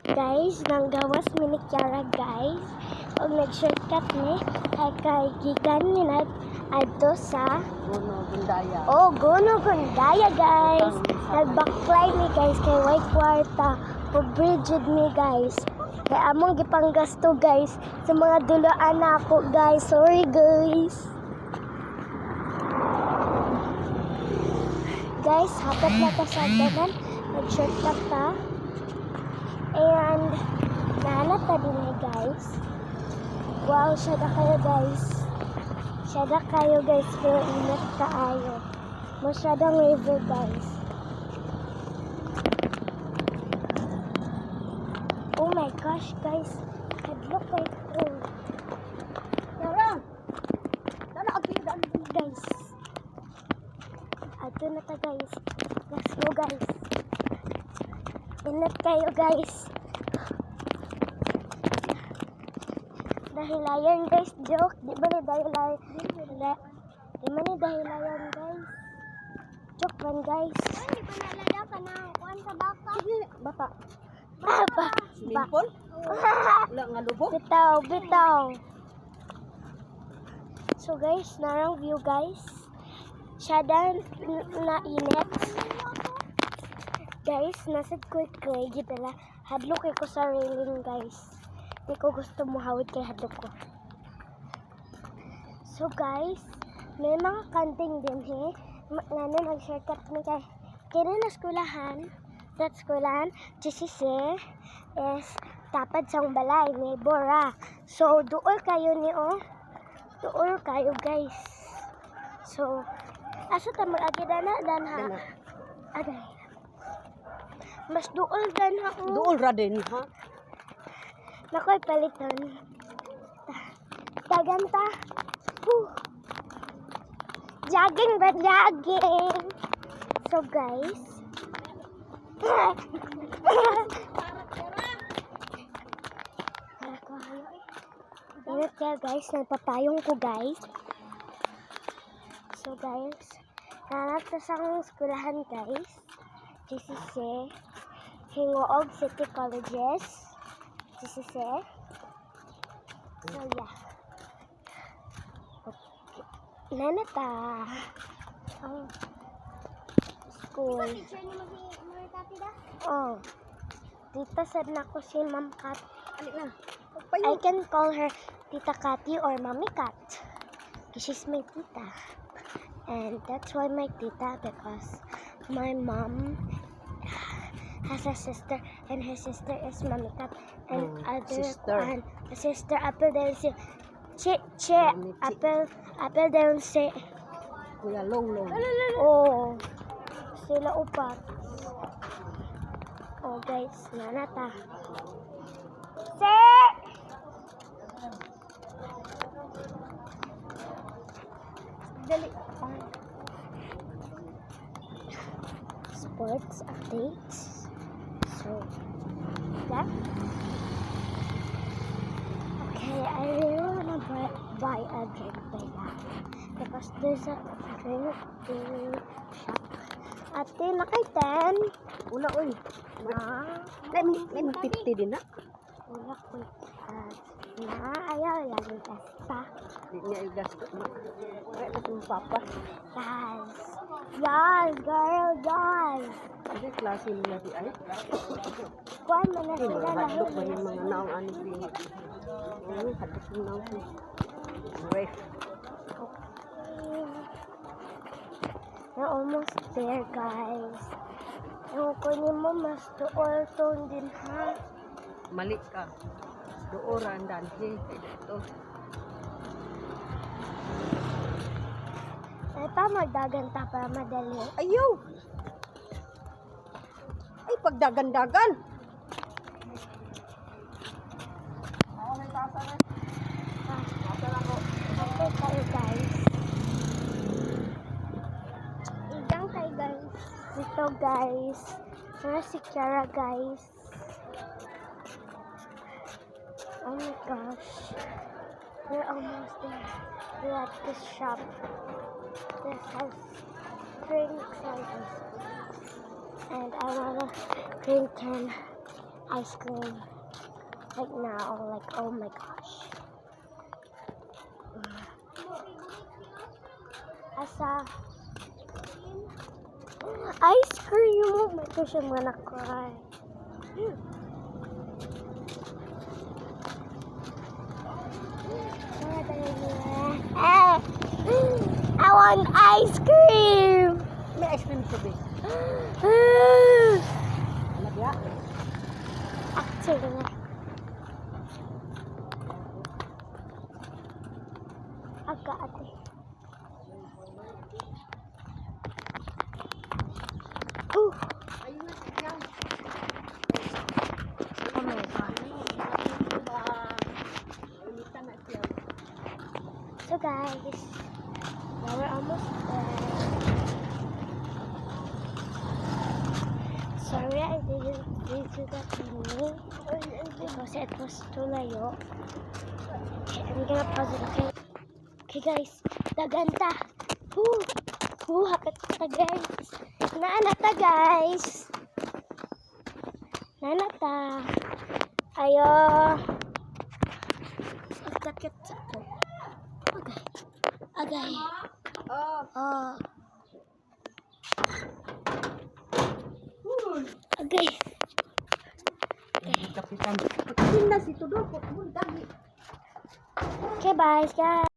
Guys, nanggawas mi ni Kiara guys. Og nag-shortcut ni kay gikan mi adto sa Gono Gundaya. Gono Gundaya guys. Nagbaklay mi guys kay white kwarta. Pag-bridged mi guys. Kay among gipanggasto guys sa mga dulaan ako guys. Sorry guys. Guys, hapit na ta sa dagan. Nag-shortcut ta. And nahanap ta din guys. Wow, syada kayo guys. Syada kayo guys. Pero ingat kaayo. Masyadong river guys. Oh my gosh guys. Look like Yara. Dala agidan guys. Ato na ta guys. Let's go guys. Ingat kayo guys. Dahilayan guys, joke. Di ba ni dahilayan? Di ba ni dahilayan guys? Joke man guys. Di ba nalala ka na kuwan sa baka? bata. Ba. Swimming pool? Wala nga lubog. Bitaw. So guys, narang view guys. Syada na init. Guys, nasa quick gitala. Hadlok ko sa railing guys. Hindi ko gusto mo hawid kay hadlok ko. So guys, may mga kanting din ngano nag-shortcut mi kay kini na skulahan. That skulahan, GCC is tapad sa balay ni Bora. So duol kayo ni Duol kayo guys. So asa ta mag-agidana dan ha. Aday. Mas duol dan ha. Duol ra din ha. Nakoy paliton. Daganta. Jogging ba jogging? So guys. Ingat kayo guys. Nagpapayong ko guys. So guys. Nanat sa sang skulahan guys. GCC. Hingoog City Colleges. GCC. So yeah. Okay. Nanata. Ang school. Oh. Dito sad na ko si Ma'am Kat. Na. I can call her Tita Kati or Mommy Kat. She's my tita. And that's why my tita, because my mom has a sister and her sister is Mommy Kat. And sister apple din si apple din si Kuya Longlong. oh sila upat. Oh guys, nanata. Dali. Sports updates. So, yeah. Okay, I really wanna buy a drink by that because there's a drink shop. Ate, nakay 10. Wala oy. Na. May 50 din na. Wala ko. Na, ayaw yan. Basta. Di niya i-gasto na. Kaya ito yung papa. Yes. Yes, girl, yes. Kasi klase nila di ay. Kuan mo na Ay, sila mga hadlok ba lahat. yung mga naong ano din. Hadlok yung naong po. Ref. We're almost there, guys. Yung kunin mo, mas tuol tone din, ha? Mali ka. Dooran danhi. Ito. Ay pa, magdaganta para madali. Ayaw! Ay, pagdagan-dagan! Okay kayo, guys. Igang kayo, guys. Dito, guys. Sana si Kiara, guys. Oh my gosh. We're almost there. We're at this shop. This has drink sizes. And I wanna drink 10 ice cream right now. Like, oh my gosh. Asa ice cream. Oh my gosh, I'm gonna cry. I want ice cream. May ice cream sa base. Nagya. Actually, aga ate. Oh my god. So guys, now we're almost there. Sorry I didn't video that many because it was too layo. Okay, I'm gonna pause it, okay? Okay guys, daganta. Hapit ta guys. Naanata guys. Naanata. Ayo. Agkat sa ko. Agay. Oh. Agay. Kapitan. Pagkain na si Tudor. Okay, bye guys.